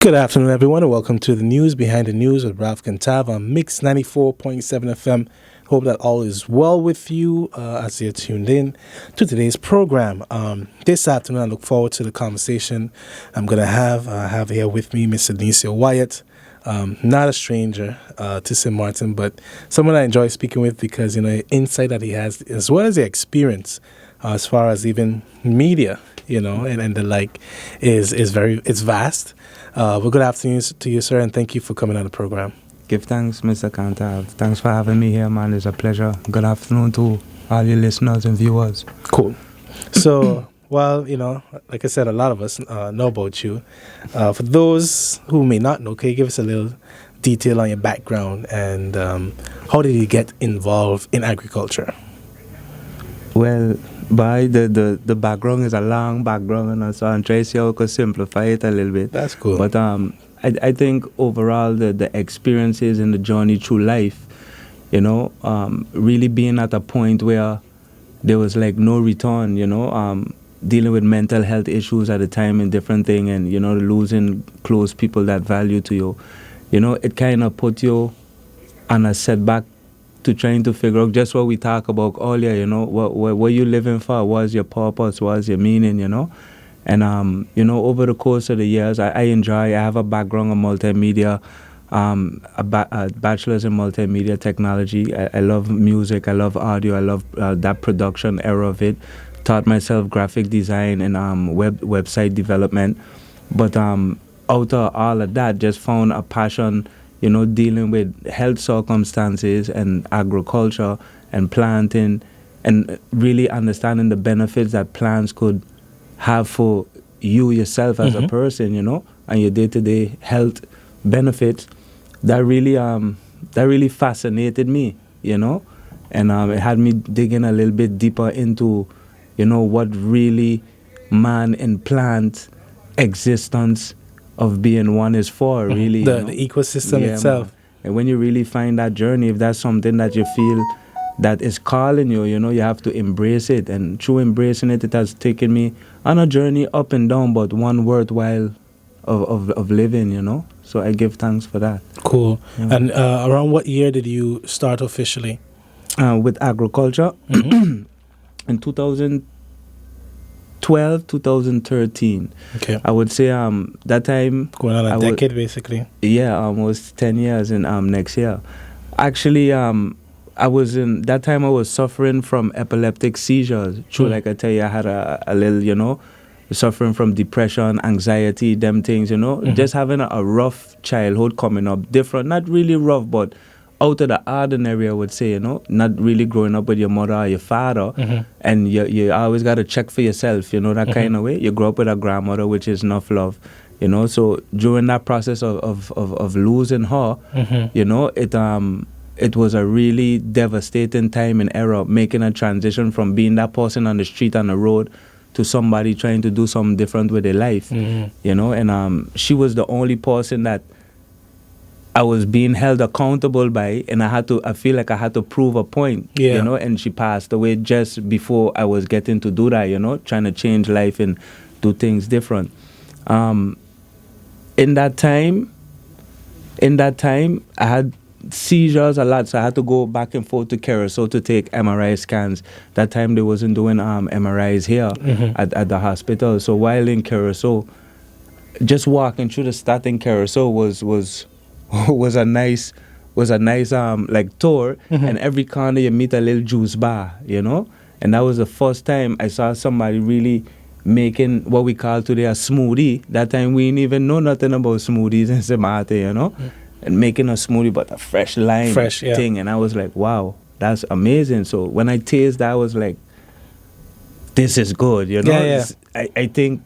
Good afternoon, everyone, and welcome to the News Behind the News with Ralph Cantav on Mix 94.7 FM. Hope that all is well with you as you're tuned in to today's program. This afternoon, I look forward to the conversation I'm going to have here with me Mr. Denicio Wyatte. Not a stranger to St. Maarten, but someone I enjoy speaking with because, insight that he has, as well as the experience as far as even media, and the like is it's vast. Well, good afternoon to you, sir, and thank you for coming on the program. Give thanks, Mr. Cantav. Thanks for having me here, man. It's a pleasure. Good afternoon to all your listeners and viewers. Cool. So, well, like I said, a lot of us know about you. For those who may not know, can you give us a little detail on your background and how did you get involved in agriculture? Well, the background is a long background, and so I'm trying to see how I could simplify it a little bit. That's cool. But I think overall the experiences and the journey through life, really being at a point where there was like no return, dealing with mental health issues at the time and different thing, and losing close people that value to you, it kind of put you on a setback to trying to figure out just what we talk about earlier, what you living for, what's your purpose, what's your meaning, And, over the course of the years, I have a background in multimedia, a bachelor's in multimedia technology. I love music, I love audio, I love that production era of it. Taught myself graphic design and website development. But out of all of that, just found a passion dealing with health circumstances and agriculture and planting and really understanding the benefits that plants could have for you yourself as a person, and your day-to-day health benefits. That really fascinated me, and it had me digging a little bit deeper into, what really man and plant existence of being one is for, really. The ecosystem itself. Man. And when you really find that journey, if that's something that you feel that is calling you, you have to embrace it. And through embracing it, it has taken me on a journey up and down, but one worthwhile of living, So I give thanks for that. Cool. Yeah. And around what year did you start officially? With agriculture? In 2013. Okay. I would say that time... Going on a decade, basically. Yeah, almost 10 years in next year. Actually, I was suffering from epileptic seizures. True, like I tell you, I had a little, suffering from depression, anxiety, them things, just having a rough childhood coming up. Different, not really rough, but out of the ordinary, I would say, not really growing up with your mother or your father, and you always got to check for yourself, that kind of way. You grow up with a grandmother, which is enough love, So during that process of losing her, it was a really devastating time and era, making a transition from being that person on the street, on the road, to somebody trying to do something different with their life, And she was the only person that I was being held accountable by, and I feel like I had to prove a point, and she passed away just before I was getting to do that, trying to change life and do things different. In that time, I had seizures a lot, so I had to go back and forth to Curacao to take MRI scans. That time they wasn't doing MRIs here at the hospital. So while in Curacao, just walking through the start in Curacao was a nice like tour, and every corner you meet a little juice bar, and that was the first time I saw somebody really making what we call today a smoothie. That time we didn't even know nothing about smoothies in St. Maarten, and making a smoothie but a fresh lime thing, and I was like, wow, that's amazing. So when I tasted that, I was like, this is good, I think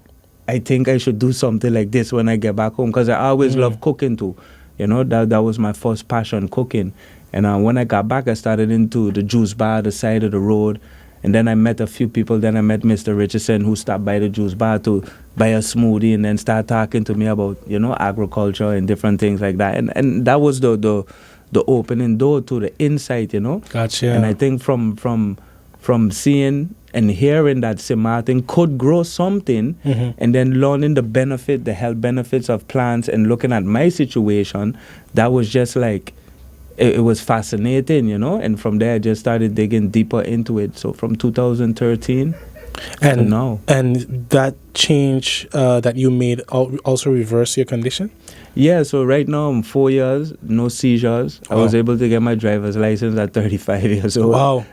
I should do something like this when I get back home, because I always love cooking too. That was my first passion, cooking. And when I got back, I started into the juice bar, the side of the road. And then I met a few people. Then I met Mr. Richardson, who stopped by the juice bar to buy a smoothie and then start talking to me about, agriculture and different things like that. And that was the opening door to the insight, Gotcha. And I think from from seeing and hearing that St. Maarten could grow something, and then learning the health benefits of plants, and looking at my situation, that was just like, it was fascinating, and from there I just started digging deeper into it. So from 2013 to now. And that change that you made also reversed your condition? Yeah, so right now I'm 4 years, no seizures. I was able to get my driver's license at 35 years old. Wow.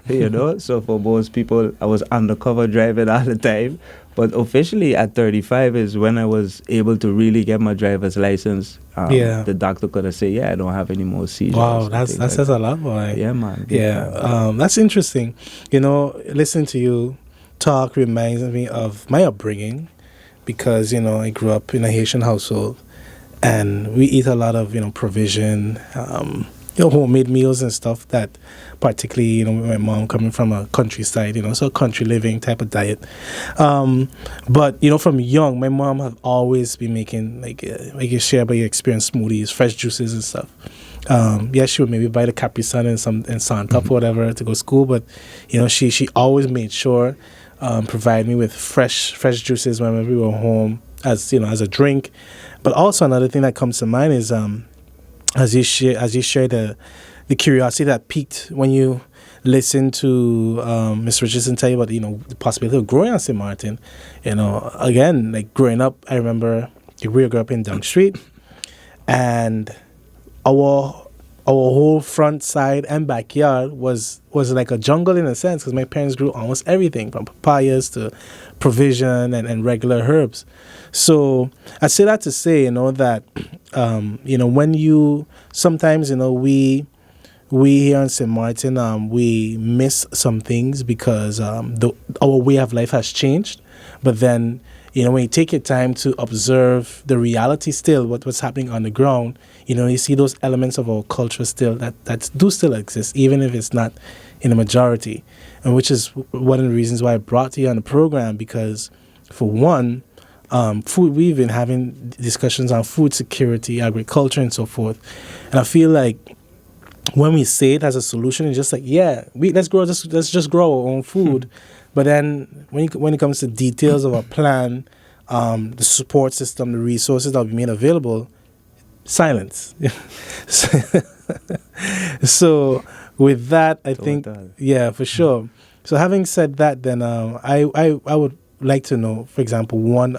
So for most people, I was undercover driving all the time. But officially at 35 is when I was able to really get my driver's license. The doctor could have said, I don't have any more seizures. Wow, that says a lot, boy. Yeah, man. Yeah, that's interesting. Listening to you talk reminds me of my upbringing, because, I grew up in a Haitian household. And we eat a lot of, provision, homemade meals and stuff that particularly, my mom coming from a countryside, so country living type of diet. But, from young, my mom have always been making, like you share about your experience, smoothies, fresh juices and stuff. She would maybe buy the Capri Sun and Santa or whatever to go to school. But, she always made sure, provide me with fresh juices whenever we were home as a drink. But also another thing that comes to mind is as you share the curiosity that piqued when you listen to Miss Richardson tell you about the possibility of growing on St. Maarten. Again, like growing up, I remember we grew up in Dunk Street, and our whole front side and backyard was like a jungle in a sense, because my parents grew almost everything from papayas to provision and regular herbs. So I say that to say, that, when you sometimes, we here in St. Maarten, we miss some things because our way of life has changed. But then, when you take your time to observe the reality still, what's happening on the ground, you see those elements of our culture still that do still exist, even if it's not in the majority. And which is one of the reasons why I brought you on the program, because for one, food, we've been having discussions on food security, agriculture, and so forth. And I feel like when we say it as a solution, it's just like, let's just grow our own food. But then when it comes to details of a plan, the support system, the resources that will be made available, silence. So with that, I think, for sure. So having said that, then I would like to know, for example, one,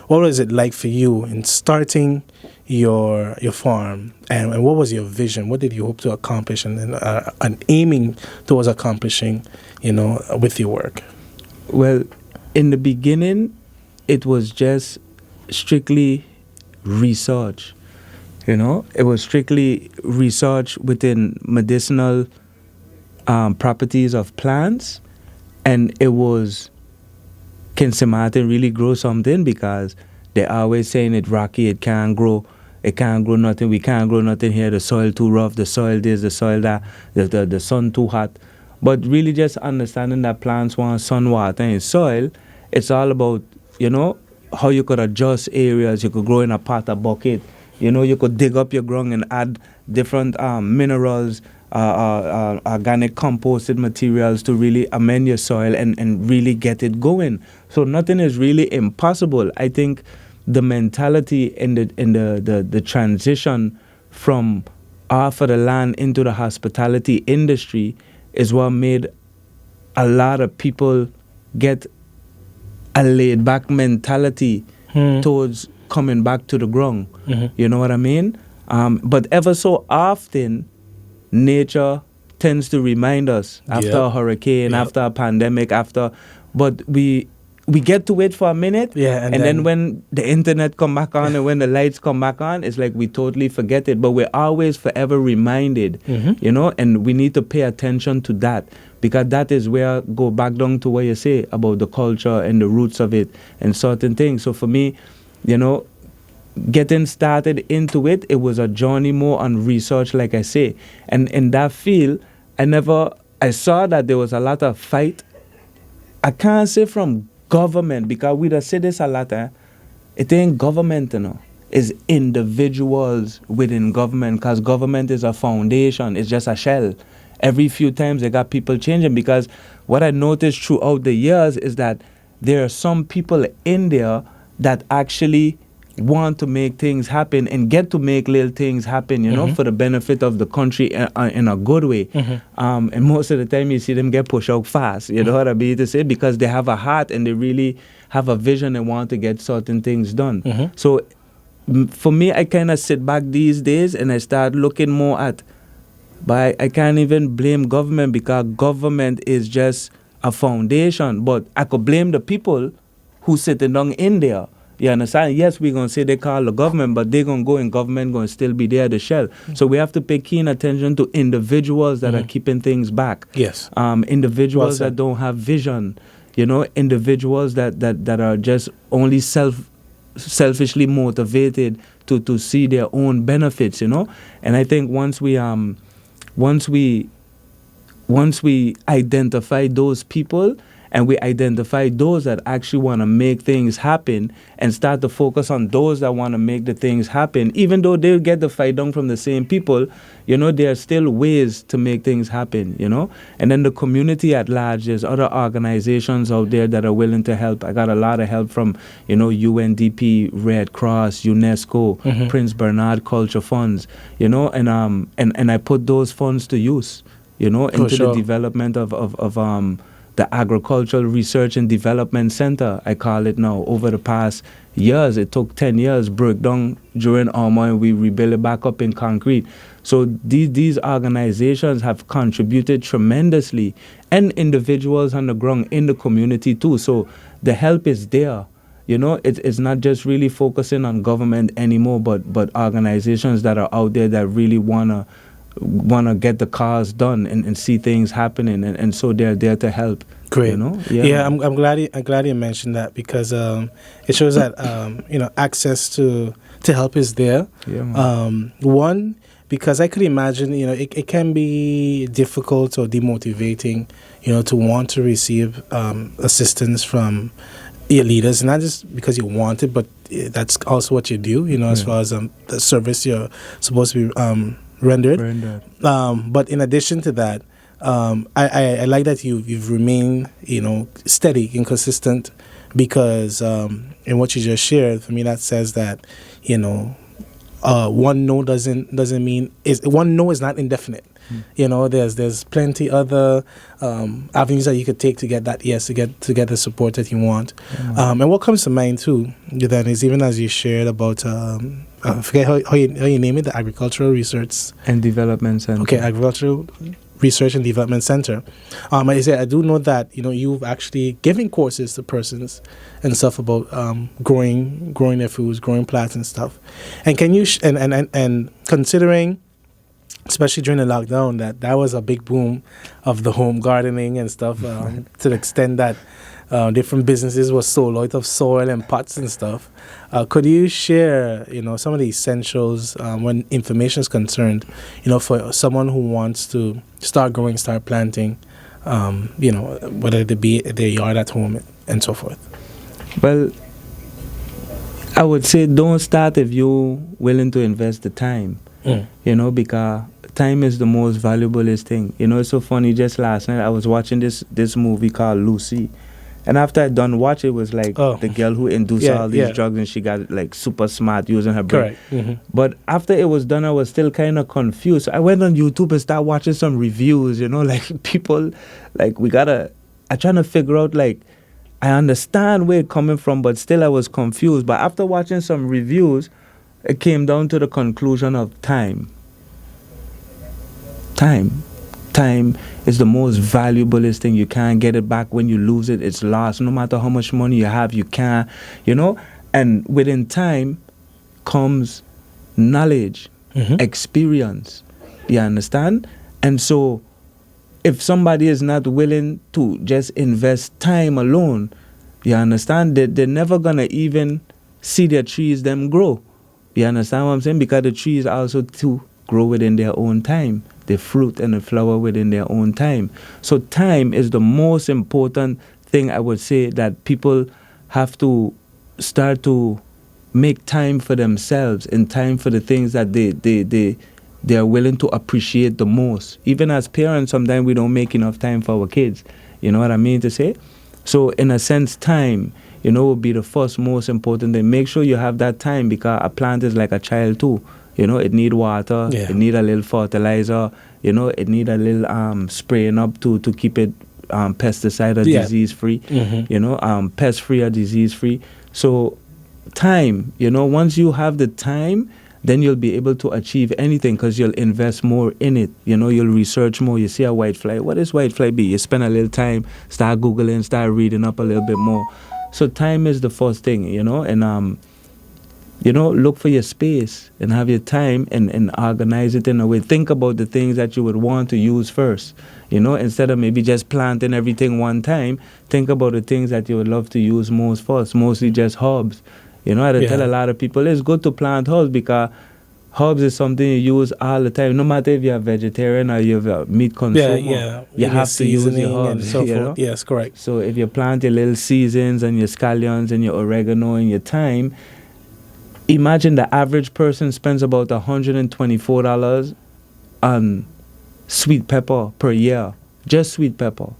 what was it like for you in starting your farm, and what was your vision? What did you hope to accomplish and aiming towards accomplishing, with your work? Well, in the beginning, it was just strictly research. It was strictly research within medicinal properties of plants, and it was, can St. Maarten really grow something? Because they're always saying it rocky, it can't grow nothing, we can't grow nothing here, the soil too rough, the soil this, the soil that, the sun too hot. But really just understanding that plants want sun, water, and soil, it's all about, how you could adjust areas. You could grow in a pot, a bucket, you could dig up your ground and add different minerals, organic composted materials to really amend your soil and really get it going. So nothing is really impossible. I think the mentality in the transition from off of the land into the hospitality industry is what made a lot of people get a laid back mentality towards coming back to the ground. You know what I mean? But ever so often, nature tends to remind us after a hurricane, after a pandemic, but we get to it for a minute, and then when the internet come back on and when the lights come back on, it's like we totally forget it. But we're always forever reminded, and we need to pay attention to that, because that is where, go back down to what you say about the culture and the roots of it and certain things. So for me, getting started into it, it was a journey more on research, like I say. And in that field, I saw that there was a lot of fight. I can't say from government, because we just say this a lot, it ain't government, it's individuals within government, because government is a foundation, it's just a shell. Every few times they got people changing, because what I noticed throughout the years is that there are some people in there that actually want to make things happen and get to make little things happen, for the benefit of the country in a good way. And most of the time you see them get pushed out fast, you know what I mean to say, because they have a heart and they really have a vision and want to get certain things done. So for me, I kind of sit back these days and I start looking more at, but I can't even blame government because government is just a foundation, but I could blame the people who sitting down in there. You understand? Yes, we're going to say they call the government, but they're going to go and government going to still be there, the shell. So we have to pay keen attention to individuals that are keeping things back. Yes. Individuals that don't have vision, individuals that are just only selfishly motivated to see their own benefits, And I think once we identify those people and we identify those that actually want to make things happen and start to focus on those that want to make the things happen, even though they'll get the fight down from the same people, there are still ways to make things happen, And then the community at large, there's other organizations out there that are willing to help. I got a lot of help from, UNDP, Red Cross, UNESCO, Prince Bernard Culture Funds, and I put those funds to use, into the development of the Agricultural Research and Development Center, I call it now. Over the past years, it took 10 years, broke down during Irma, and we rebuilt it back up in concrete. So these organizations have contributed tremendously, and individuals on the ground in the community too. So the help is there. It's not just really focusing on government anymore, but organizations that are out there that really want to get the cause done and see things happening, and so they're there to help. Great. I'm glad you mentioned that because it shows that access to help is there. One, because I could imagine it can be difficult or demotivating to want to receive assistance from your leaders, not just because you want it, but that's also what you do. As far as the service you're supposed to be rendered. But in addition to that, I like that you've remained steady and consistent, because in what you just shared, for me that says that one no doesn't mean one no is not indefinite. There's plenty other avenues that you could take to get that yes, to get the support that you want. And what comes to mind too then is, even as you shared about I forget how you name it, the Agricultural Research and Development Center. Okay, Agricultural Research and Development Center. I do know that you've actually given courses to persons and stuff about growing their foods, growing plants and stuff. And can you and considering, especially during the lockdown, that was a big boom of the home gardening and stuff, to the extent that different businesses were sold out of soil and pots and stuff. Could you share, some of the essentials when information is concerned, for someone who wants to start growing, start planting, whether it be their yard at home and so forth? Well, I would say don't start if you're willing to invest the time, because time is the most valuablest thing. It's so funny. Just last night I was watching this movie called Lucy. And after I done watch it, was like the girl who induced all these drugs, and she got like super smart using her brain. Correct. But after it was done, I was still kind of confused. So I went on YouTube and started watching some reviews, like people, like I trying to figure out, like, I understand where it's coming from, but still I was confused. But after watching some reviews, it came down to the conclusion of time. Time is the most valuablest thing. You can't get it back. When you lose it, it's lost. No matter how much money you have, you can't, And within time comes knowledge, experience. You understand? And so if somebody is not willing to just invest time alone, you understand, they're never going to even see their trees them grow. You understand what I'm saying? Because the trees also too grow within their own time. They fruit and they flower within their own time. So time is the most important thing, I would say, that people have to start to make time for themselves and time for the things that they are willing to appreciate the most. Even as parents, sometimes we don't make enough time for our kids. You know what I mean to say? So in a sense, time, will be the first most important thing. Make sure you have that time, because a plant is like a child too. It need water, Yeah. it need a little fertilizer, it need a little spraying up to keep it pesticide or disease free, pest free or disease free. So time, once you have the time, then you'll be able to achieve anything, because you'll invest more in it. You'll research more. You see a whitefly. What is whitefly be? You spend a little time, start Googling, start reading up a little bit more. So time is the first thing, and look for your space and have your time and organize it in a way. Think about the things that you would want to use first. Instead of maybe just planting everything one time, think about the things that you would love to use most first, mostly just herbs. I tell a lot of people it's good to plant herbs, because herbs is something you use all the time. No matter if you're a vegetarian or you're a meat consumer, you have to use your herbs. And so forth. Yes, correct. So if you plant your little seasons and your scallions and your oregano and your thyme, imagine the average person spends about $124 on sweet pepper per year. Just sweet pepper.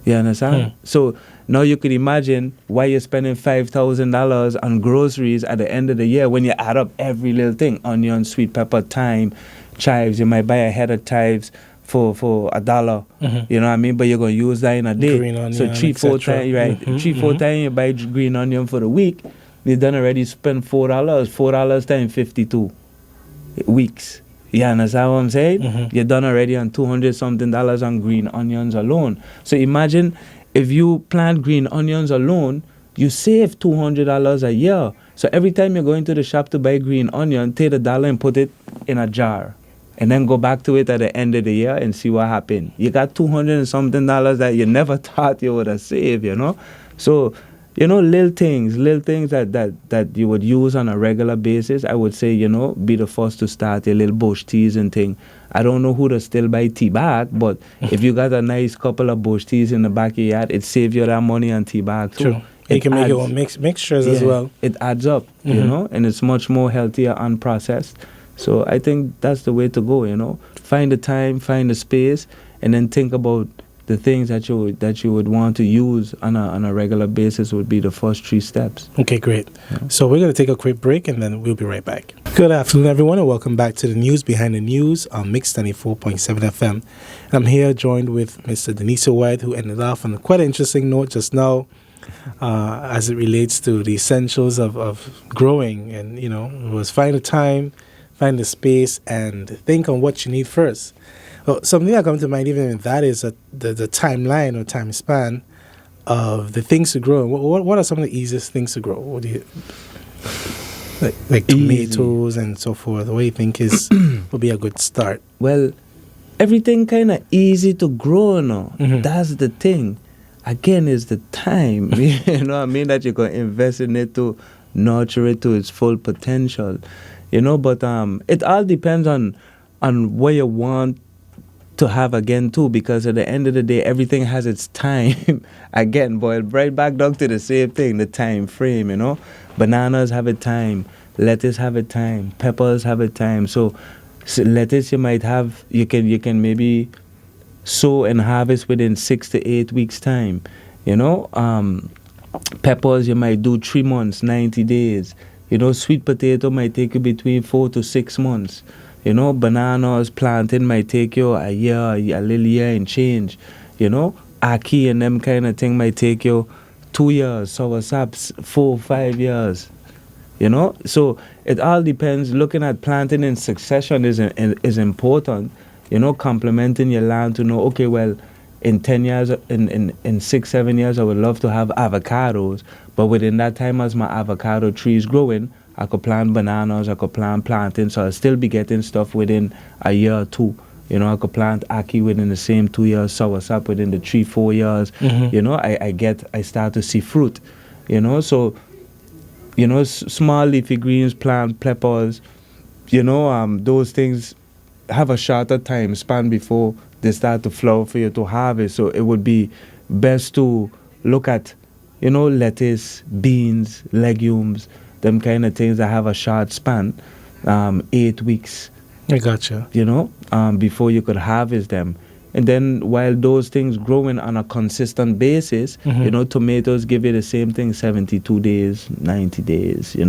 You understand? So now you could imagine why you're spending $5,000 on groceries at the end of the year when you add up every little thing. Onion, sweet pepper, thyme, chives. You might buy a head of chives for $1. You know what I mean? But you're going to use that in a day. Green onion, so 3-4 times, right? 3-4 times you buy green onion for the week. You done already spend $4. $4 times 52 weeks. You understand what I'm saying? You're done already on $200-something on green onions alone. So imagine if you plant green onions alone, you save $200 a year. So every time you're going to the shop to buy green onion, take $1 and put it in a jar. And then go back to it at the end of the year and see what happened. You got $200-something that you never thought you would have saved, So, little things that you would use on a regular basis. I would say, be the first to start your little bush teas and thing. I don't know who to still buy tea bag, but if you got a nice couple of bush teas in the back of your yard, it saves you that money on tea bag too. True. You can make your own mixtures as well. It adds up, and it's much more healthier unprocessed. So I think that's the way to go, Find the time, find the space, and then think about the things that you would want to use on a regular basis would be the first 3 steps. Okay, great. So we're going to take a quick break, and then we'll be right back. Good afternoon, everyone, and welcome back to the News Behind the News on Mix 94.7 FM. I'm here joined with Mr. Denicio Wyatte, who ended off on a quite interesting note just now as it relates to the essentials of growing. And, it was find the time, find the space, and think on what you need first. Well, something that comes to mind even with that is the timeline or time span of the things to grow. What are some of the easiest things to grow? What do you like tomatoes and so forth? What do you think would be a good start? Well, everything kind of easy to grow now. That's the thing. Again, is the time. You know what I mean? That you're going to invest in it to nurture it to its full potential. But it all depends on what you want to have again too, because at the end of the day, everything has its time. Again, boiled right back down to the same thing, the time frame, Bananas have a time, lettuce have a time, peppers have a time. So lettuce you can maybe sow and harvest within 6 to 8 weeks time. Peppers you might do 3 months, 90 days. Sweet potato might take you between 4 to 6 months. Bananas planting might take you a year, a little year and change. Ackee and them kind of thing might take you 2 years, soursaps 4 5 years. So it all depends. Looking at planting in succession is important. Complementing your land to know, okay, well, in 10 years, in 6 7 years, I would love to have avocados, but within that time, as my avocado tree is growing, I could plant bananas, I could plant plantains, so I'll still be getting stuff within a year or 2. I could plant ackee within the same 2 years, soursop within the 3 4 years. I start to see fruit. So small leafy greens, plant peppers. Those things have a shorter time span before they start to flower for you to harvest. So it would be best to look at, lettuce, beans, legumes, them kind of things that have a short span, 8 weeks. I gotcha. Before you could harvest them. And then while those things growing on a consistent basis, tomatoes give you the same thing, 72 days, 90 days, you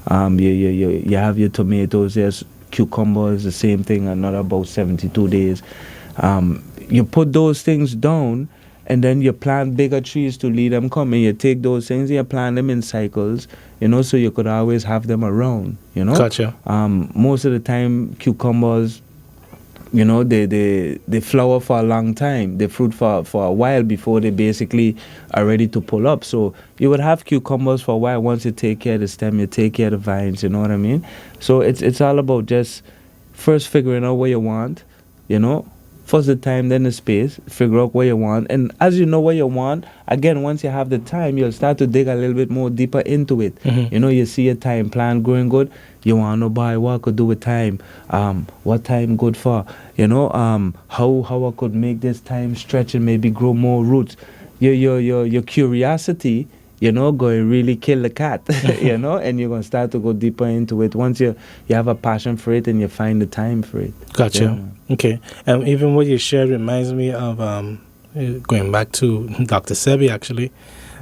have your tomatoes, there's cucumbers, the same thing, another about 72 days. You put those things down, and then you plant bigger trees to lead them come, and you take those things and you plant them in cycles, so you could always have them around, Gotcha. Most of the time, cucumbers, they flower for a long time. They fruit for a while before they basically are ready to pull up. So you would have cucumbers for a while. Once you take care of the stem, you take care of the vines, you know what I mean? So it's all about just first figuring out what you want, First the time, then the space, figure out what you want. And as you know what you want, again, once you have the time, you'll start to dig a little bit more deeper into it. You see your time plan growing good. You want to know by what I could do with time. What time good for? How I could make this time stretch and maybe grow more roots. Your curiosity, going to really kill the cat, and you're going to start to go deeper into it once you have a passion for it and you find the time for it. Gotcha. Yeah. Okay. Even what you shared reminds me of going back to Dr. Sebi, actually.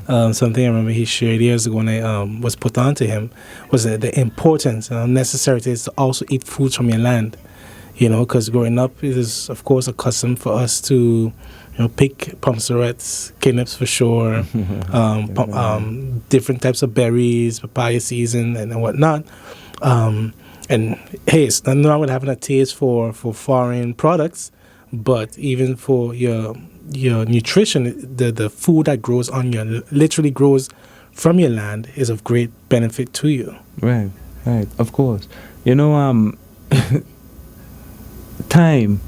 Something I remember he shared years ago when I was put on to him was the importance and necessity is to also eat foods from your land. Because growing up, it is, of course, a custom for us to pick pomsarets, kidneps for sure, different types of berries, papaya season, and whatnot. And hey, it's nothing wrong with having a taste for foreign products, but even for your nutrition, the food that grows literally grows from your land is of great benefit to you. Right, of course. Time.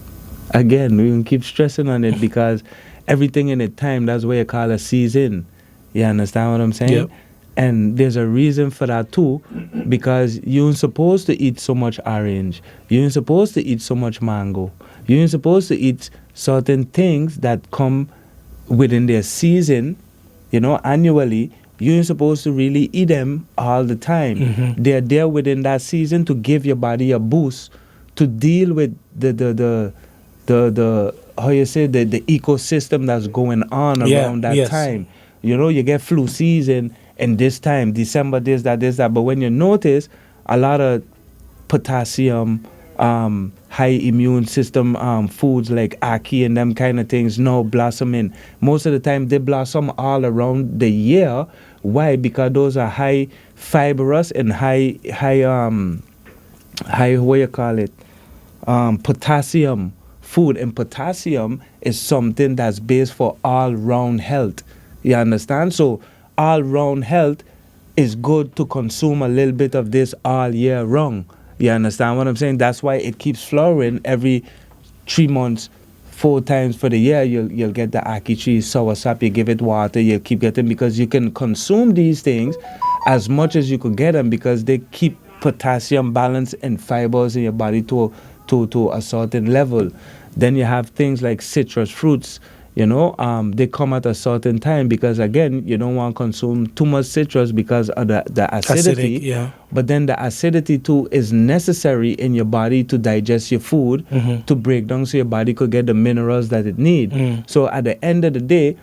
Again, we can keep stressing on it because everything in its time, that's what you call a season. You understand what I'm saying? Yep. And there's a reason for that too, because you ain't supposed to eat so much orange. You ain't supposed to eat so much mango. You ain't supposed to eat certain things that come within their season, annually. You ain't supposed to really eat them all the time. They're there within that season to give your body a boost to deal with the how you say the ecosystem that's going on around that time. You get flu season and this time, December, this, that. But when you notice a lot of potassium, high immune system foods like ackee and them kind of things now blossoming. Most of the time they blossom all around the year. Why? Because those are high fibrous and high what you call it? Potassium food, and potassium is something that's based for all-round health. You understand? So all-round health is good to consume a little bit of this all year round. You understand what I'm saying? That's why it keeps flowering every 3 months, 4 times for the year. You'll get the ackee tree, soursop, you give it water, you keep getting, because you can consume these things as much as you could get them because they keep potassium balance and fibers in your body to a certain level. Then you have things like citrus fruits, they come at a certain time because, again, you don't want to consume too much citrus because of the acidity. Acidic, yeah. But then the acidity too is necessary in your body to digest your food, to break down so your body could get the minerals that it needs. So at the end of the day,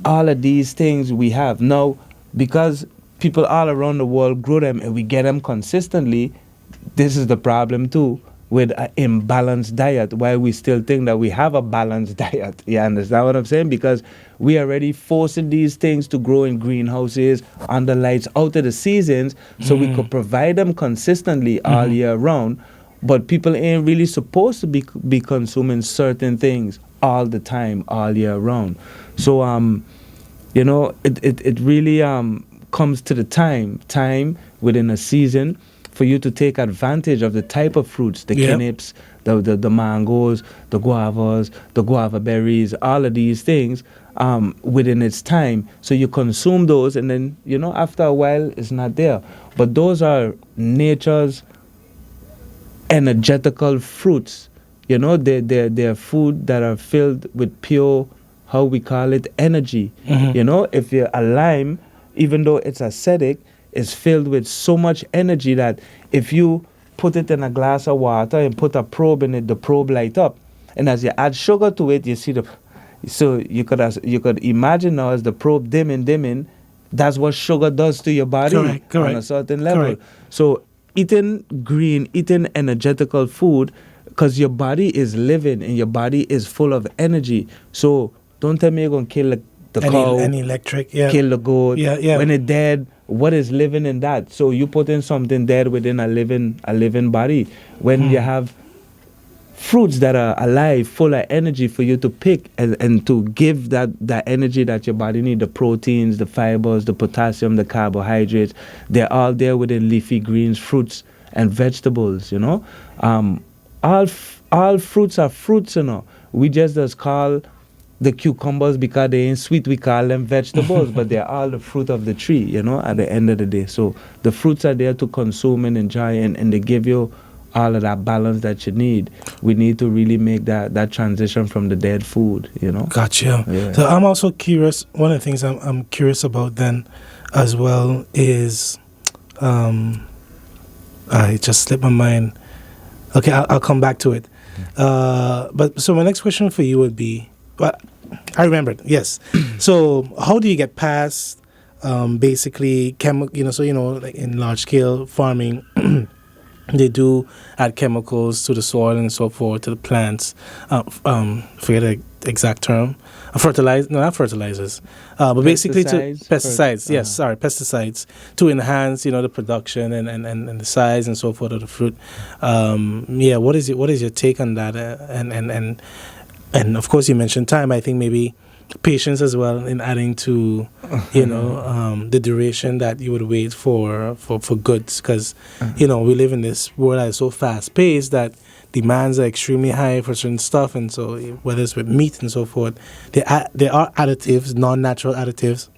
all of these things we have. Now, because people all around the world grow them and we get them consistently, this is the problem too with an imbalanced diet, while we still think that we have a balanced diet. You understand what I'm saying? Because we are already forcing these things to grow in greenhouses, under lights, out of the seasons, so we could provide them consistently all year round. But people ain't really supposed to be consuming certain things all the time, all year round. So, it really comes to the time within a season for you to take advantage of the type of fruits, the kidneps, the mangoes, the guavas, the guava berries, all of these things within its time. So you consume those, and then, after a while, it's not there. But those are nature's energetical fruits. They're food that are filled with pure, how we call it, energy. If you're a lime, even though it's acidic, is filled with so much energy that if you put it in a glass of water and put a probe in it, the probe light up. And as you add sugar to it, you see the, so you could imagine now as the probe dimming, that's what sugar does to your body Correct. on a certain level. Correct. So eating green, eating energetical food, because your body is living and your body is full of energy. So don't tell me you're gonna kill the cow, Any electric, yeah. kill the goat. Yeah. When it's dead, what is living in that? So you put in something dead within a living body. When you have fruits that are alive, full of energy for you to pick and to give that energy that your body needs, the proteins, the fibers, the potassium, the carbohydrates, they're all there within leafy greens, fruits, and vegetables, you know. All fruits are fruits, you know. We just call the cucumbers because they ain't sweet, we call them vegetables, but they're all the fruit of the tree, you know, at the end of the day. So the fruits are there to consume and enjoy, and they give you all of that balance that you need. We need to really make that transition from the dead food, you know. Gotcha. Yeah. So I'm also curious, one of the things I'm curious about then as well is, I just slipped my mind. Okay, I'll come back to it. But so my next question for you would be, well, I remembered, yes. So how do you get past basically like in large scale farming, they do add chemicals to the soil and so forth, to the plants. Forget the exact term. Not fertilizers. But basically to pesticides. Yes, sorry, pesticides to enhance, the production and the size and so forth of the fruit. What is your take on that? And of course you mentioned time. I think maybe patience as well in adding to the duration that you would wait for goods, because we live in this world that is so fast paced that demands are extremely high for certain stuff, and so whether it's with meat and so forth, there are additives, non-natural additives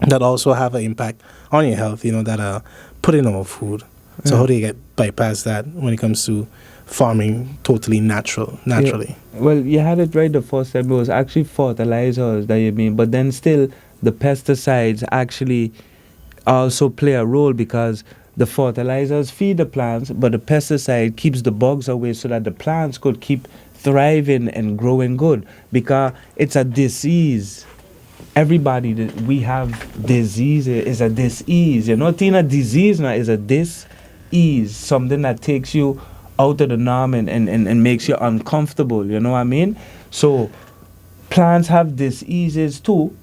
that also have an impact on your health, that are put in our food. So how do you get bypass that when it comes to farming totally naturally? Yeah. Well, you had it right the first time. It was actually fertilizers that you mean, but then still the pesticides actually also play a role, because the fertilizers feed the plants, but the pesticide keeps the bugs away so that the plants could keep thriving and growing good, because it's a disease. Everybody that we have disease is a disease. Tina, disease now is a dis-ease, something that takes you out of the norm and makes you uncomfortable, you know what I mean? So plants have diseases too.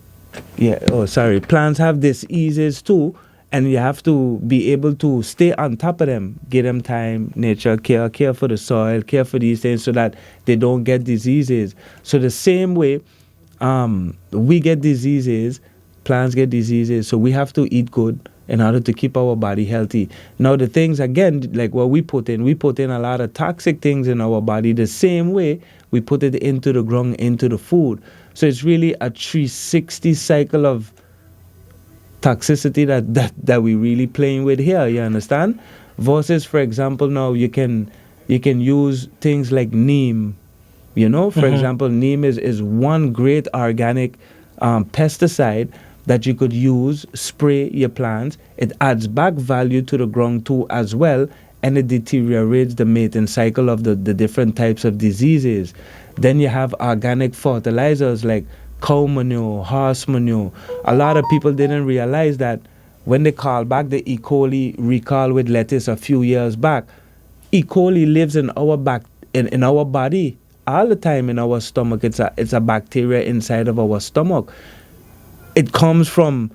Plants have diseases too, and you have to be able to stay on top of them, give them time, nature, care for the soil, care for these things so that they don't get diseases. So the same way we get diseases, plants get diseases, so we have to eat good in order to keep our body healthy. Now the things, again, like what we put in a lot of toxic things in our body the same way we put it into the ground, into the food. So it's really a 360 cycle of toxicity that we really playing with here, you understand? Versus, for example, now you can use things like neem. For example, neem is one great organic pesticide that you could use, spray your plants. It adds back value to the ground too as well, and it deteriorates the mating cycle of the different types of diseases. Then you have organic fertilizers like cow manure, horse manure. A lot of people didn't realize that when they call back the E. coli recall with lettuce a few years back, E. coli lives in our in our body all the time, in our stomach. It's a bacteria inside of our stomach. It comes from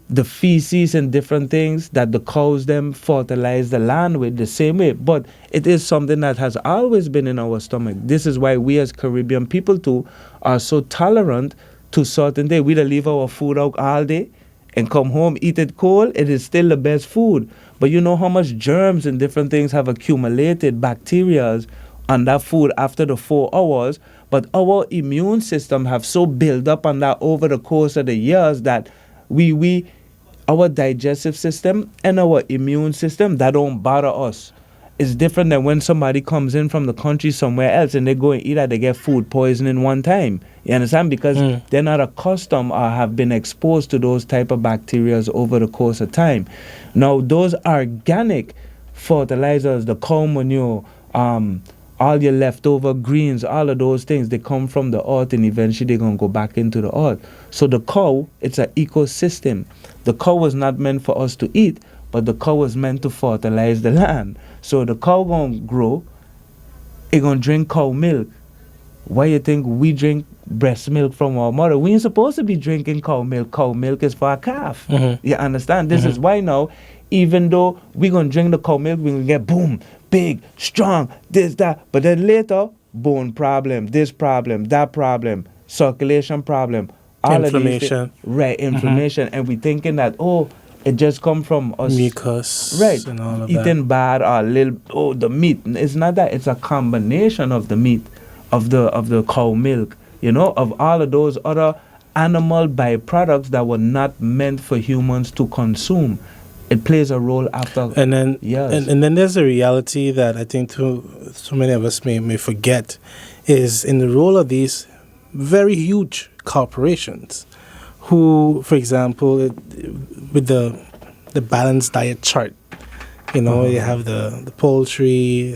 the feces and different things that the cows them fertilize the land with the same way. But it is something that has always been in our stomach. This is why we as Caribbean people too are so tolerant to certain things. We don't leave our food out all day and come home, eat it cold. It is still the best food. But you know how much germs and different things have accumulated, bacteria on that food after the 4 hours. But our immune system have so built up on that over the course of the years that our digestive system and our immune system, that don't bother us. It's different than when somebody comes in from the country somewhere else and they go and eat that, they get food poisoning one time. You understand? Because they're not accustomed or have been exposed to those type of bacteria over the course of time. Now, those organic fertilizers, the cow manure, all your leftover greens, all of those things, they come from the earth and eventually they're going to go back into the earth. So the cow, it's an ecosystem. The cow was not meant for us to eat, but the cow was meant to fertilize the land. So the cow going to grow, it going to drink cow milk. Why you think we drink breast milk from our mother? We ain't supposed to be drinking cow milk. Cow milk is for a calf. You understand? This is why now, even though we're going to drink the cow milk, we're going to get boom, big, strong, this, that. But then later, bone problem, this problem, that problem, circulation problem. All Inflammation. Of these right, inflammation. And we thinking that, oh, it just come from us. Mucus. Right. And all of eating that. bad or the meat. It's not that. It's a combination of the meat, of the cow milk, of all of those other animal byproducts that were not meant for humans to consume. It plays a role after and then years. And then there's a reality that I think so many of us may forget is in the role of these very huge corporations who, for example, with the balanced diet chart, you have the poultry,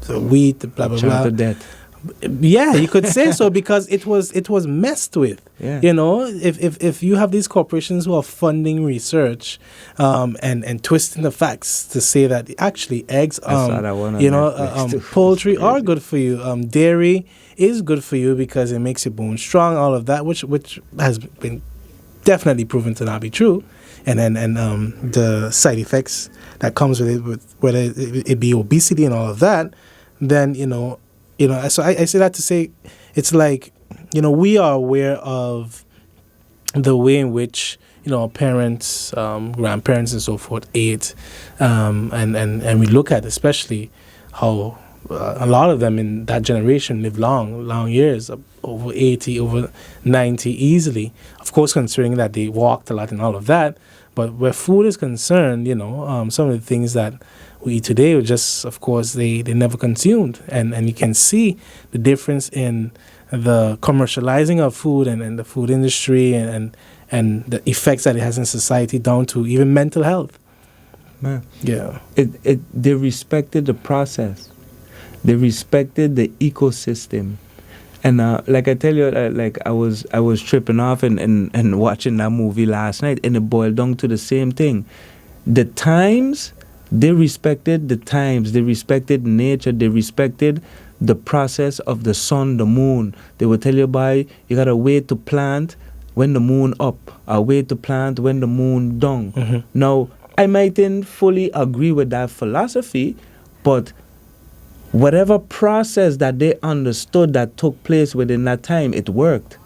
the wheat, the blah blah blah. Chart of death. Yeah, you could say so because it was messed with. Yeah. If you have these corporations who are funding research, and twisting the facts to say that actually eggs, poultry are good for you. Dairy is good for you because it makes your bones strong. All of that, which has been definitely proven to not be true, and the side effects that comes with it, with whether it be obesity and all of that, then so I say that to say it's like, we are aware of the way in which, our parents, grandparents and so forth ate, and we look at especially how a lot of them in that generation live long years, over 80, over 90 easily. Of course, considering that they walked a lot and all of that. But where food is concerned, some of the things that we eat today are just, of course, they never consumed. And you can see the difference in the commercializing of food and the food industry and the effects that it has in society down to even mental health. Man. Yeah. They respected the process. They respected the ecosystem. And like I tell you, like I was tripping off and watching that movie last night, and it boiled down to the same thing. The times, they respected the times. They respected nature. They respected the process of the sun, the moon. They would tell you, boy, you gotta wait to plant when the moon up, or wait to plant when the moon down. Now, I mightn't fully agree with that philosophy, but whatever process that they understood that took place within that time, it worked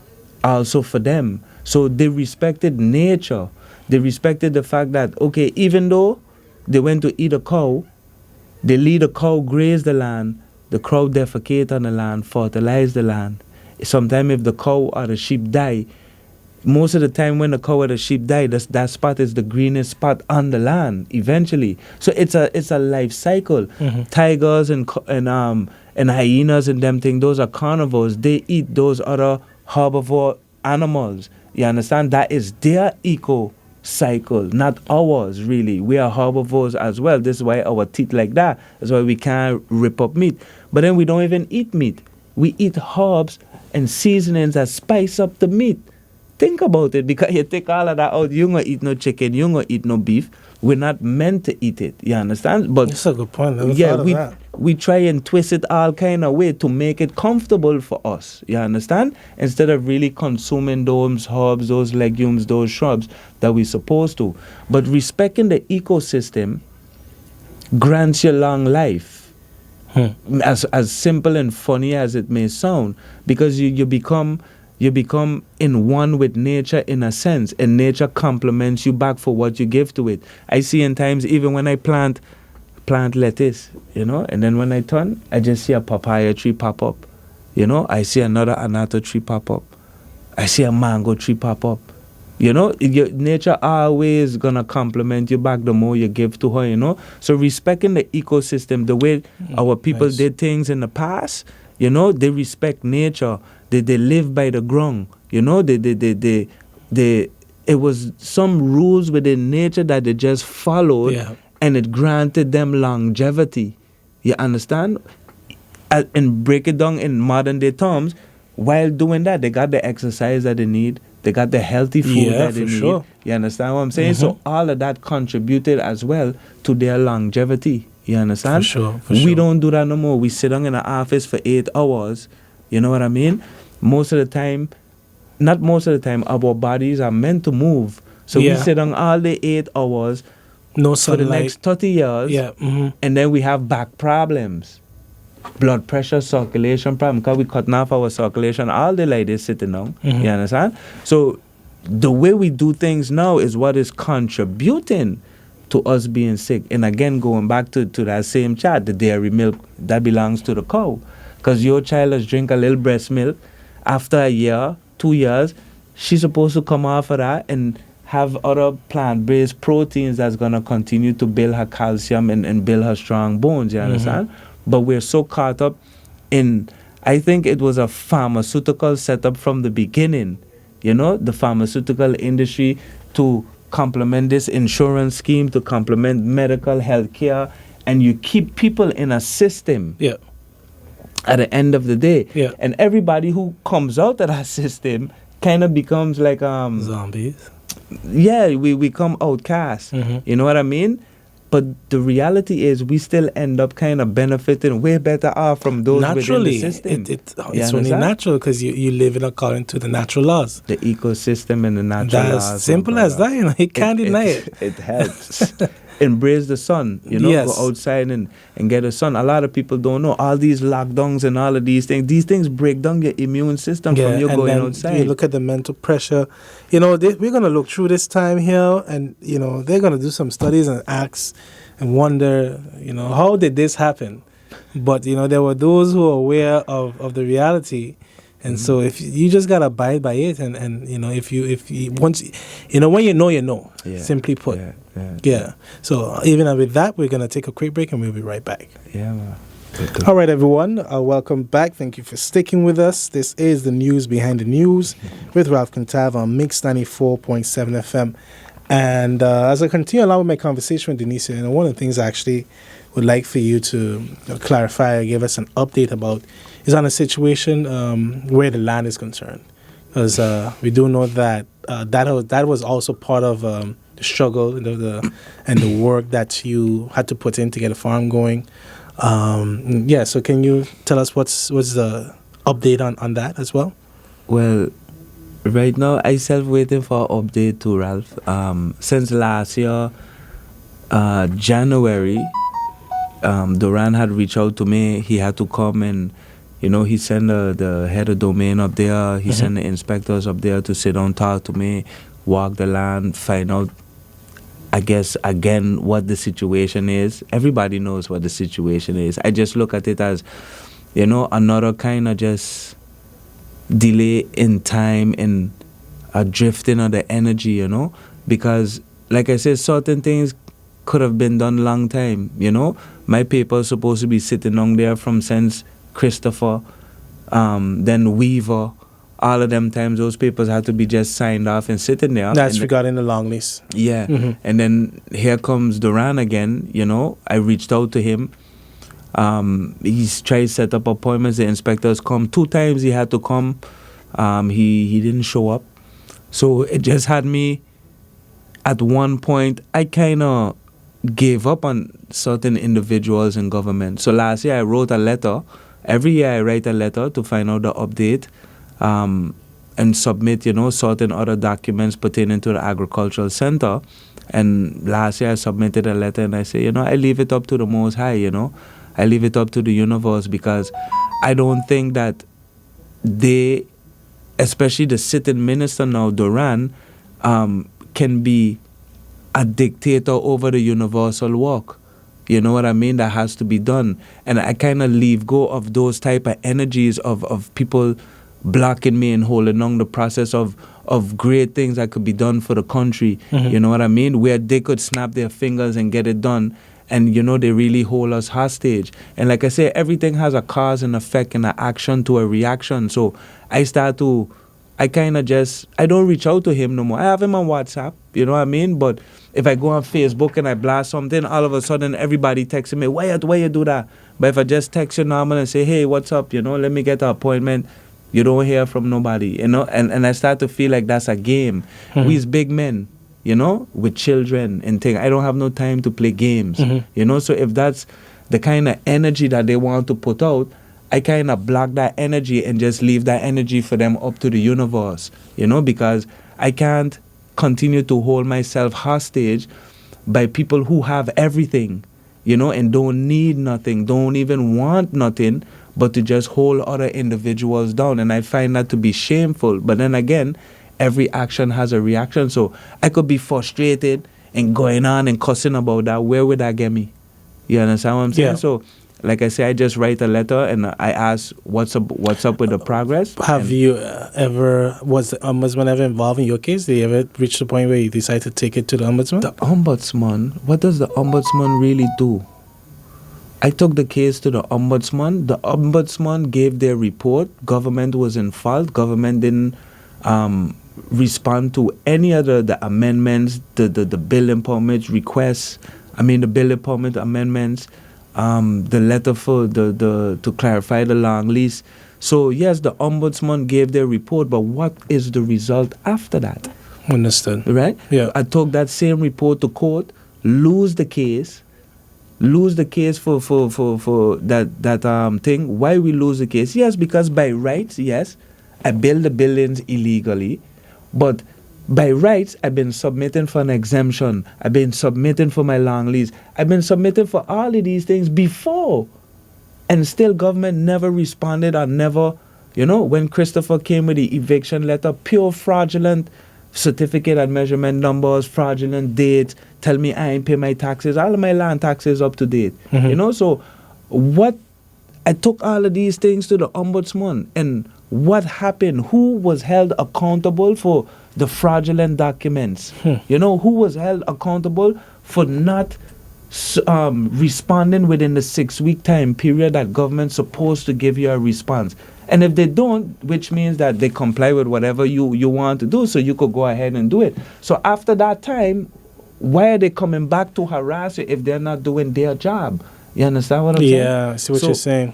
also for them. So they respected nature. They respected the fact that, okay, even though they went to eat a cow, they lead a cow graze the land, the cow defecate on the land, fertilize the land. Sometimes if the cow or the sheep die, most of the time when the cow or the sheep die, that spot is the greenest spot on the land eventually. So it's a life cycle. Tigers and hyenas and them things, those are carnivores. They eat those other herbivore animals. You understand? That is their eco cycle, not ours really. We are herbivores as well. This is why our teeth like that. That's why we can't rip up meat. But then we don't even eat meat. We eat herbs and seasonings that spice up the meat. Think about it, because you take all of that out, you ain't gonna eat no chicken, you ain't gonna eat no beef. We're not meant to eat it, you understand? But that's a good point. We try and twist it all kind of way to make it comfortable for us, you understand? Instead of really consuming those herbs, those legumes, those shrubs that we're supposed to. But respecting the ecosystem grants you long life. As simple and funny as it may sound, because you become in one with nature in a sense, and nature compliments you back for what you give to it. I see in times, even when I plant lettuce, and then when I turn, I just see a papaya tree pop up. I see another anato tree pop up. I see a mango tree pop up. Nature always gonna compliment you back the more you give to her, So respecting the ecosystem, the way our people did things in the past, they respect nature. They live by the ground, it was some rules within nature that they just followed, and it granted them longevity. You understand? and break it down in modern day terms, while doing that, they got the exercise that they need. They got the healthy food that they need. Sure. You understand what I'm saying? So all of that contributed as well to their longevity. You understand? For sure. We don't do that no more. We sit down in the office for 8 hours. You know what I mean? Most of the time, not most of the time, our bodies are meant to move. So we sit down all the 8 hours no for the sunlight. next 30 years. Yeah. And then we have back problems. Blood pressure, circulation problem, because we cutting off our circulation all the like this sitting down. You understand? So the way we do things now is what is contributing to us being sick. And again, going back to that same chat, the dairy milk, that belongs to the cow. Because your child has drink a little breast milk, after a year, 2 years, she's supposed to come off of that and have other plant-based proteins that's going to continue to build her calcium and build her strong bones, you understand? But we're so caught up in, I think it was a pharmaceutical setup from the beginning, you know, the pharmaceutical industry to complement this insurance scheme, to complement medical health care, and you keep people in a system at the end of the day. And everybody who comes out of that system kind of becomes like... zombies. Yeah, we become outcasts. You know what I mean? But the reality is we still end up kind of benefiting way better off from those naturally, within the system. It's only natural because you live in according to the natural laws. The ecosystem and the natural laws. That's simple as that, you know. You can't deny it. It helps. Embrace the sun, you know, go outside and get the sun. A lot of people don't know. All these lockdowns and all of these things break down your immune system from you going outside. You look at the mental pressure. You know, we're going to look through this time here and, you know, they're going to do some studies and ask and wonder, you know, how did this happen? But, you know, there were those who are aware of the reality. And so if you just got to abide by it and you know, if you once, you know, when you know, simply put. Yeah. So even with that, we're going to take a quick break and we'll be right back. Yeah, man. All right, everyone. Welcome back. Thank you for sticking with us. This is the News Behind the News with Ralph Contav on Mix 94.7 FM. And as I continue along with my conversation with Denicio, you know, one of the things I actually would like for you to clarify or give us an update about is on a situation where the land is concerned. Because we do know that that was also part of the struggle and the work that you had to put in to get a farm going. So can you tell us what's the update on that as well? Well, right now I self waiting for an update too, Ralph. Since last year, January, Duran had reached out to me. He had to come and, you know, he sent the head of domain up there. He sent the inspectors up there to sit down, talk to me, walk the land, find out, I guess, again, what the situation is. Everybody knows what the situation is. I just look at it as, you know, another kind of just delay in time and a drifting of the energy, you know, because, like I said, certain things could have been done long time, you know. My paper is supposed to be sitting on there from since Christopher, then Weaver. All of them times those papers had to be just signed off and sitting there. That's regarding the long list. Yeah. And then here comes Duran again, you know. I reached out to him. He's tried to set up appointments. The inspectors come 2 times. He had to come. He didn't show up. So it just had me, at one point, I kind of gave up on certain individuals in government. So last year I wrote a letter. Every year I write a letter to find out the update and submit, you know, certain other documents pertaining to the agricultural center. And last year I submitted a letter and I say, you know, I leave it up to the Most High, you know. I leave it up to the universe because I don't think that they, especially the sitting minister now, Duran, can be a dictator over the universal work. You know what I mean? That has to be done. And I kind of leave go of those type of energies of people blocking me and holding on the process of great things that could be done for the country. You know what I mean? Where they could snap their fingers and get it done. And, you know, they really hold us hostage. And like I say, everything has a cause and effect and an action to a reaction. So I start to I kind of just, I don't reach out to him no more. I have him on WhatsApp, you know what I mean? But if I go on Facebook and I blast something, all of a sudden everybody texting me, Wyatte, why you do that? But if I just text you normal and say, hey, what's up, you know, let me get an appointment, you don't hear from nobody, you know? And I start to feel like that's a game. We's big men, you know, with children and things. I don't have no time to play games, you know? So if that's the kind of energy that they want to put out, I kind of block that energy and just leave that energy for them up to the universe, you know, because I can't continue to hold myself hostage by people who have everything, you know, and don't need nothing, don't even want nothing, but to just hold other individuals down. And I find that to be shameful. But then again, every action has a reaction. So I could be frustrated and going on and cussing about that. Where would that get me? You understand what I'm saying? Yeah. So, like I say, I just write a letter and I ask what's up with the progress. Have you was the ombudsman ever involved in your case? Did you ever reach the point where you decided to take it to the ombudsman? The ombudsman, what does the ombudsman really do? I took the case to the ombudsman. The ombudsman gave their report. Government was in fault. Government didn't respond to any other the amendments, the building permit requests. The building permit amendments. The letter for the to clarify the long lease. So yes, the ombudsman gave their report, but what is the result after that? Understood. Right? Yeah. I took that same report to court, lose the case for that thing. Why we lose the case? Yes, because by rights, yes, I built the buildings illegally, but by rights, I've been submitting for an exemption. I've been submitting for my long lease. I've been submitting for all of these things before. And still government never responded or never, you know, when Christopher came with the eviction letter, pure fraudulent certificate and measurement numbers, fraudulent dates, tell me I ain't pay my taxes, all of my land taxes up to date. You know, so I took all of these things to the ombudsman, and what happened? Who was held accountable for the fraudulent documents? You know, who was held accountable for not responding within the 6-week time period that government's supposed to give you a response? And if they don't, which means that they comply with whatever you want to do, so you could go ahead and do it. So after that time, why are they coming back to harass you if they're not doing their job? You understand what I'm saying? Yeah, I see what you're saying.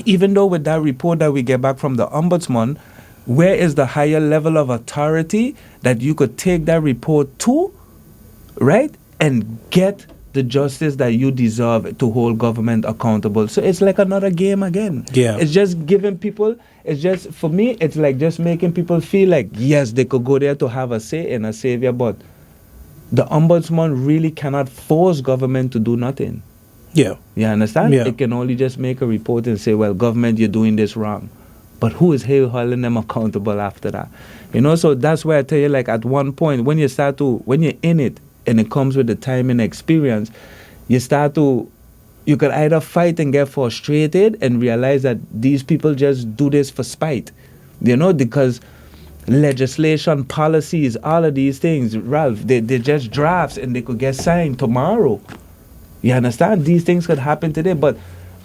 Even though with that report that we get back from the ombudsman, where is the higher level of authority that you could take that report to, right, and get the justice that you deserve to hold government accountable? So it's like another game again. Yeah. It's just giving people, it's just, for me, it's like just making people feel like, yes, they could go there to have a say and a savior, but the ombudsman really cannot force government to do nothing. Yeah. You understand? Yeah. It can only just make a report and say, well, government, you're doing this wrong. But who is holding them accountable after that? You know, so that's why I tell you, like, at one point, when you're in it, and it comes with the time and experience, you could either fight and get frustrated and realize that these people just do this for spite. You know, because legislation, policies, all of these things, Ralph, they're just drafts and they could get signed tomorrow. You understand? These things could happen today, but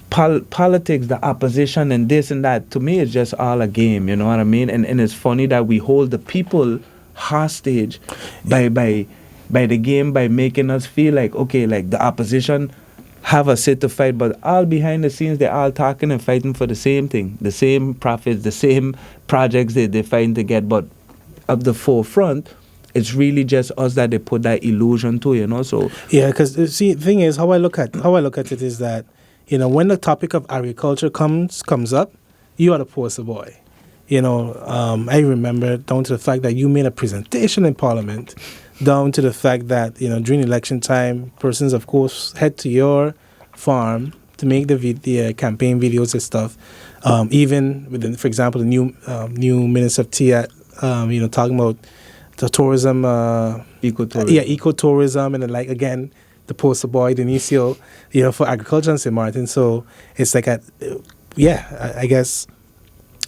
politics, the opposition and this and that, to me, it's just all a game, you know what I mean? And it's funny that we hold the people hostage by the game, by making us feel like, okay, like the opposition have a sit to fight, but all behind the scenes, they're all talking and fighting for the same thing, the same profits, the same projects they're fighting to get, but up the forefront, it's really just us that they put that illusion to, you know. So yeah, because see, the thing is, how I look at it is that, you know, when the topic of agriculture comes up, you are the poster boy. You know, I remember down to the fact that you made a presentation in Parliament, down to the fact that, you know, during election time, persons, of course, head to your farm to make the campaign videos and stuff. Even within, for example, the new Minister of Tea, you know, talking about the tourism, ecotourism. Yeah, ecotourism, and then, like, again, the poster boy, Denicio, you know, for agriculture in St. Martin. So it's like, I guess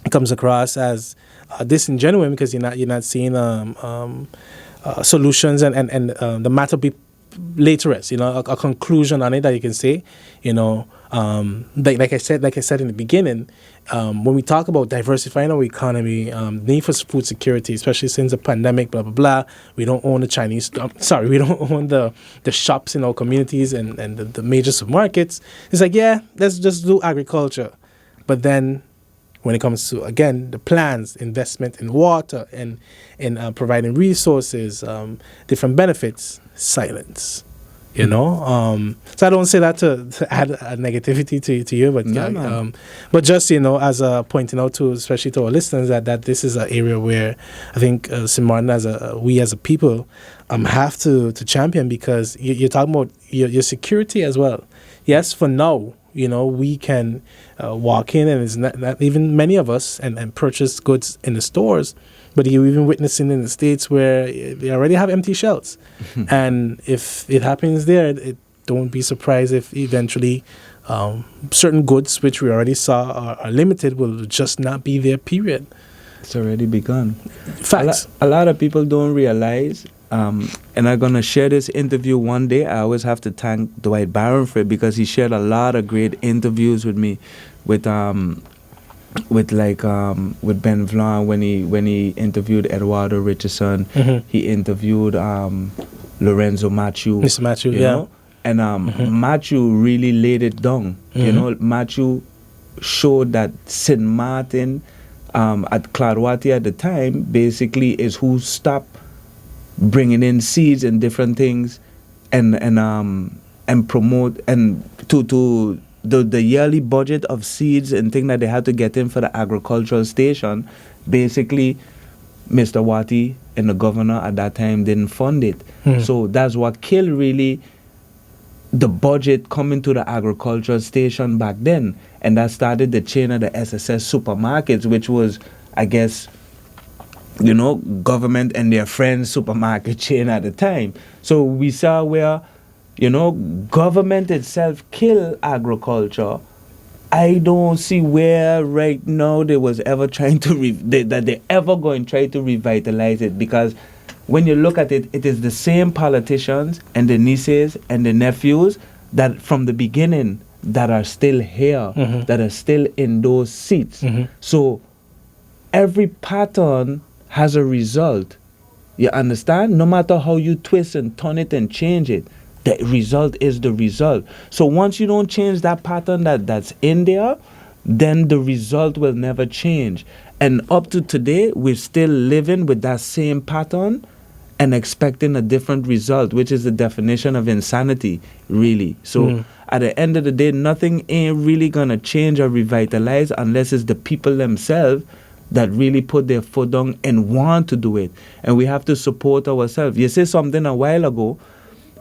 it comes across as disingenuous because you're not seeing solutions and the matter be lay to rest. A conclusion on it that you can say. Like I said in the beginning, when we talk about diversifying our economy, need for food security, especially since the pandemic, blah blah blah. We don't own the Chinese. We don't own the shops in our communities and the major supermarkets. It's like, yeah, let's just do agriculture, but then when it comes to, again, the plans, investment in water and in providing resources, different benefits, silence. So I don't say that to add a negativity to you, but but just as pointing out to, especially to our listeners, that this is an area where I think St. Maarten, we as a people have to champion, because you're talking about your security as well. Yes, for now, we can walk in, and it's not even many of us, and purchase goods in the stores. But you're even witnessing in the States where they already have empty shelves. And if it happens there, don't be surprised if eventually certain goods, which we already saw are limited, will just not be there, period. It's already begun. Facts. A lot of people don't realize, and I'm going to share this interview one day. I always have to thank Dwight Barron for it, because he shared a lot of great interviews with me with Ben Vlan when he interviewed Eduardo Richardson. He interviewed Lorenzo Matthew. Mr. Matthew, yeah. And Matthew really laid it down. Matthew showed that St. Maarten at Wyatte at the time basically is who stopped bringing in seeds and different things and promote and to the yearly budget of seeds and things that they had to get in for the agricultural station. Basically, Mr. Wyatte and the governor at that time didn't fund it. So that's what killed really the budget coming to the agricultural station back then. And that started the chain of the SSS supermarkets, which was, I guess, government and their friends supermarket chain at the time. So we saw where government itself kill agriculture. I don't see where right now they was ever trying to that they ever going to try to revitalize it, because when you look at it, it is the same politicians and the nieces and the nephews that from the beginning that are still here, that are still in those seats. So every pattern has a result. You understand? No matter how you twist and turn it and change it, the result is the result. So once you don't change that pattern that's in there, then the result will never change. And up to today, we're still living with that same pattern and expecting a different result, which is the definition of insanity, really. So at the end of the day, nothing ain't really going to change or revitalize unless it's the people themselves that really put their foot down and want to do it. And we have to support ourselves. You said something a while ago,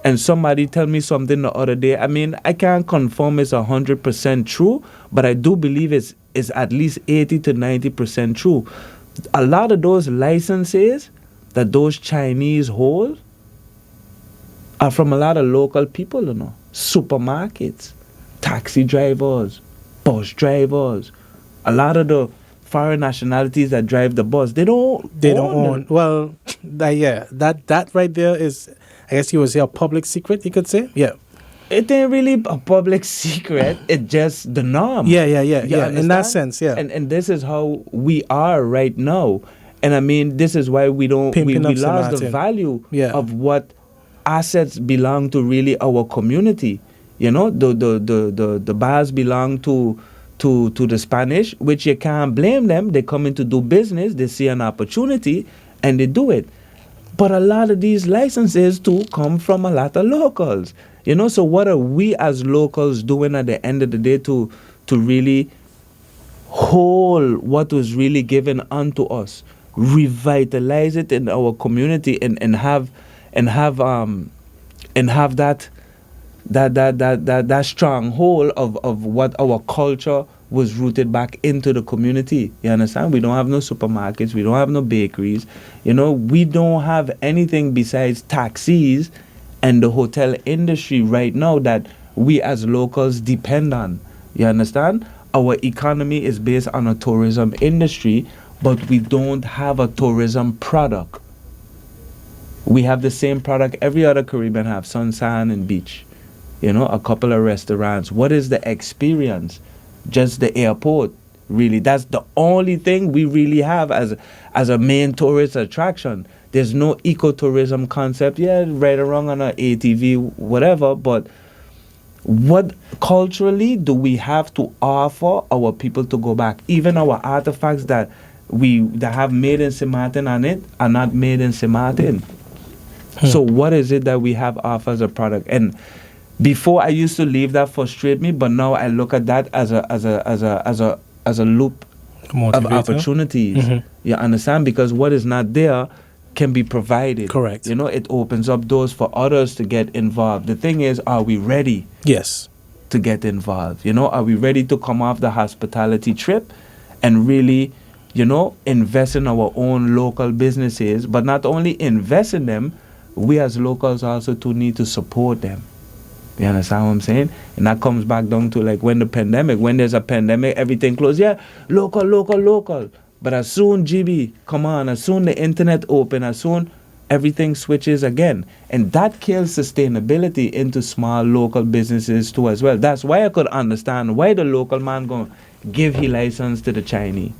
and somebody tell me something the other day. I mean, I can't confirm it's 100% true, but I do believe it's at least 80 to 90% true. A lot of those licenses that those Chinese hold are from a lot of local people, supermarkets, taxi drivers, bus drivers. A lot of the foreign nationalities that drive the bus, they don't own. Well, that right there is, I guess you would say, a public secret, you could say. Yeah. It ain't really a public secret. It's just the norm. Yeah. In that sense, yeah. And this is how we are right now. And I mean, this is why we lost the value of what assets belong to really our community. The bars belong to the Spanish, which you can't blame them. They come in to do business, they see an opportunity, and they do it. But a lot of these licenses too come from a lot of locals. So what are we as locals doing at the end of the day to really hold what was really given unto us, revitalize it in our community, and have that stronghold of what our culture was rooted back into the community. You understand? We don't have no supermarkets, we don't have no bakeries, we don't have anything besides taxis and the hotel industry right now that we as locals depend on. You understand? Our economy is based on a tourism industry, but we don't have a tourism product. We have the same product every other Caribbean have, sun, sand, and beach. A couple of restaurants. What is the experience? Just the airport, really. That's the only thing we really have as a main tourist attraction. There's no ecotourism concept. Yeah, right or wrong on an ATV, whatever, but what culturally do we have to offer our people to go back? Even our artifacts that have made in St. Maarten on it are not made in St. Maarten. So what is it that we have offer as a product? And before I used to leave that frustrate me, but now I look at that as a loop of opportunities. You understand? Because what is not there can be provided. Correct. It opens up doors for others to get involved. The thing is, are we ready? Yes. To get involved? Are we ready to come off the hospitality trip and really, invest in our own local businesses? But not only invest in them, we as locals also too need to support them. You understand what I'm saying? And that comes back down to like when there's a pandemic, everything closed. Yeah, local. But as soon as soon the internet open, as soon everything switches again. And that kills sustainability into small local businesses too as well. That's why I could understand why the local man gonna give his license to the Chinese.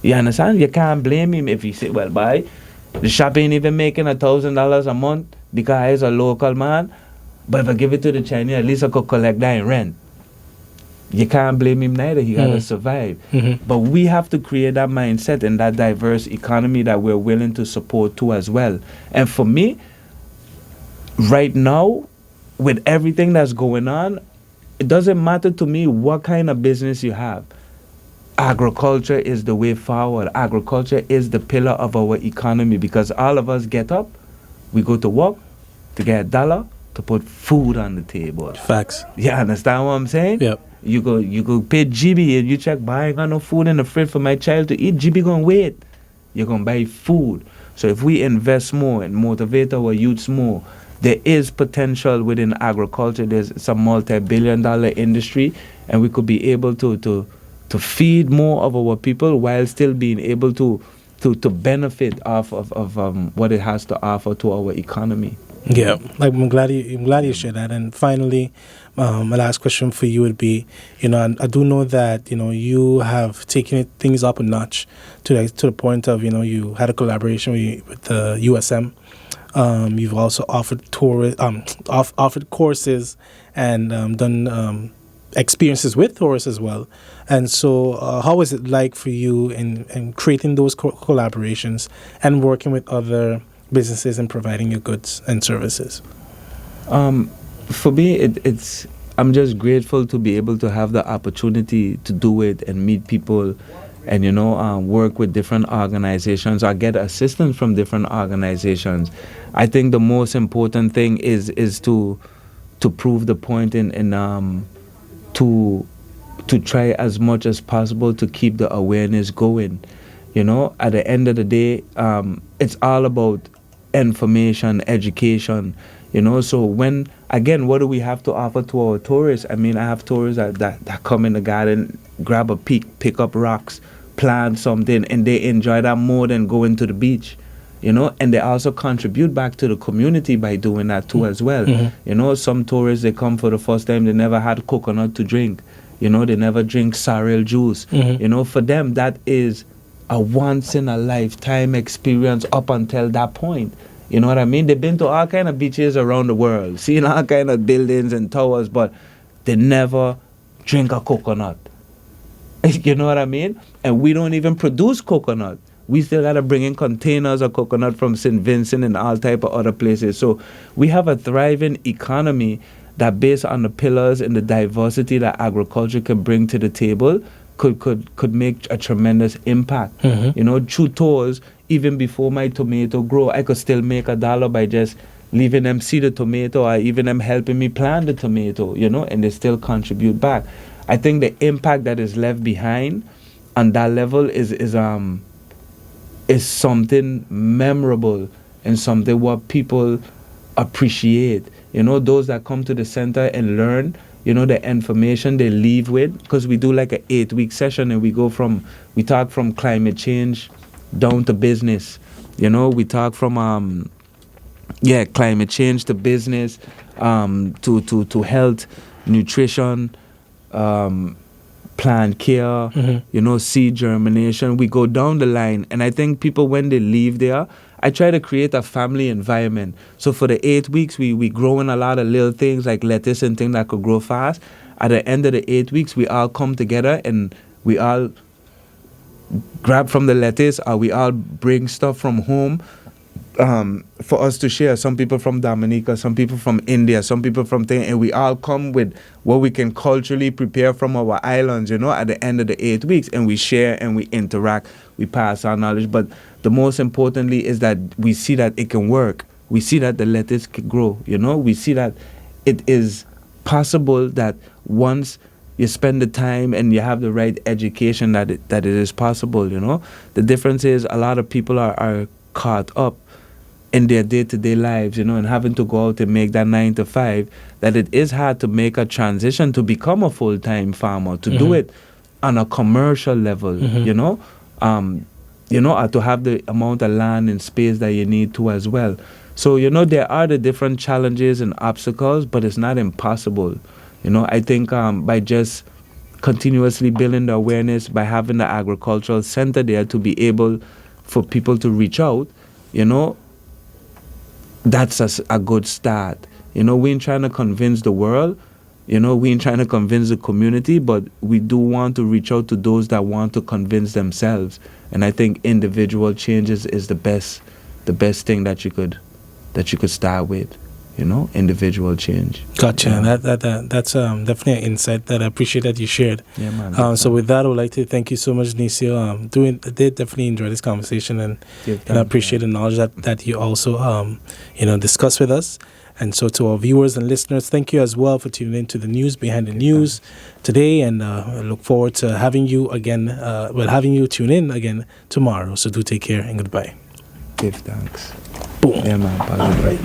You understand? You can't blame him if he say, well, boy, the shop ain't even making $1,000 a month because he's a local man. But if I give it to the Chinese, at least I could collect that in rent. You can't blame him neither. He got to survive. But we have to create that mindset and that diverse economy that we're willing to support too as well. And for me, right now, with everything that's going on, it doesn't matter to me what kind of business you have. Agriculture is the way forward. Agriculture is the pillar of our economy because all of us get up, we go to work to get $1 to put food on the table. Facts. You understand what I'm saying? Yep. You go pay GB and you check, I ain't got no food in the fridge for my child to eat. GB gonna wait. You're gonna buy food. So if we invest more and motivate our youths more, there is potential within agriculture. It's a multi-billion-dollar industry, and we could be able to feed more of our people while still being able to benefit off of what it has to offer to our economy. Yeah, like I'm glad you shared that. And finally, my last question for you would be, I do know that you have taken things up a notch to the point of you had a collaboration with the USM. You've also offered offered courses and done experiences with tourists as well. And so, how is it like for you in creating those collaborations and working with other businesses and providing your goods and services? For me, it's I'm just grateful to be able to have the opportunity to do it and meet people and work with different organizations or get assistance from different organizations. I think the most important thing is to prove the point and to try as much as possible to keep the awareness going. At the end of the day, it's all about information, education, so when, again, what do we have to offer to our tourists? I mean, I have tourists that come in the garden, grab a peak, pick up rocks, plant something, and they enjoy that more than going to the beach, and they also contribute back to the community by doing that too as well. Some tourists, they come for the first time, they never had coconut to drink, they never drink sorrel juice. For them, that is a once-in-a-lifetime experience up until that point. You know what I mean? They've been to all kind of beaches around the world, seen all kind of buildings and towers, but they never drink a coconut. You know what I mean? And we don't even produce coconut. We still got to bring in containers of coconut from St. Vincent and all type of other places. So we have a thriving economy that, based on the pillars and the diversity that agriculture can bring to the table, could make a tremendous impact. Through tours, even before my tomato grow, I could still make $1 by just leaving them see the tomato or even them helping me plant the tomato, and they still contribute back. I think the impact that is left behind on that level is something memorable and something what people appreciate. Those that come to the center and learn, the information they leave with, because we do like an 8-week session and we talk from climate change down to business. We talk from climate change to business, to health, nutrition, plant care, seed germination. We go down the line, and I think people, when they leave there, I try to create a family environment. So for the 8 weeks, we grow in a lot of little things like lettuce and things that could grow fast. At the end of the 8 weeks, we all come together and we all grab from the lettuce, or we all bring stuff from home for us to share. Some people from Dominica, some people from India, some people from things, and we all come with what we can culturally prepare from our islands, at the end of the 8 weeks, and we share and we interact, we pass our knowledge. But the most importantly is that we see that it can work. We see that the lettuce can grow, we see that it is possible, that once you spend the time and you have the right education, that it is possible, The difference is a lot of people are caught up in their day-to-day lives, and having to go out and make that 9 to 5, that it is hard to make a transition to become a full-time farmer, to do it on a commercial level, or to have the amount of land and space that you need to as well. So, there are the different challenges and obstacles, but it's not impossible. I think by just continuously building the awareness, by having the agricultural center there to be able for people to reach out, that's a good start. We ain't trying to convince the world, we ain't trying to convince the community, but we do want to reach out to those that want to convince themselves. And I think individual changes is the best thing that you could start with. Individual change. Gotcha. Yeah. That's definitely an insight that I appreciate that you shared. Yeah, man. So with that, I would like to thank you so much, Denicio. I did definitely enjoy this conversation, and I appreciate the knowledge that you also discuss with us. And so to our viewers and listeners, thank you as well for tuning in to the news behind the news today, and I look forward to having you again. Having you tune in again tomorrow. So do take care and goodbye. Give thanks. Boom. Yeah, man. All right.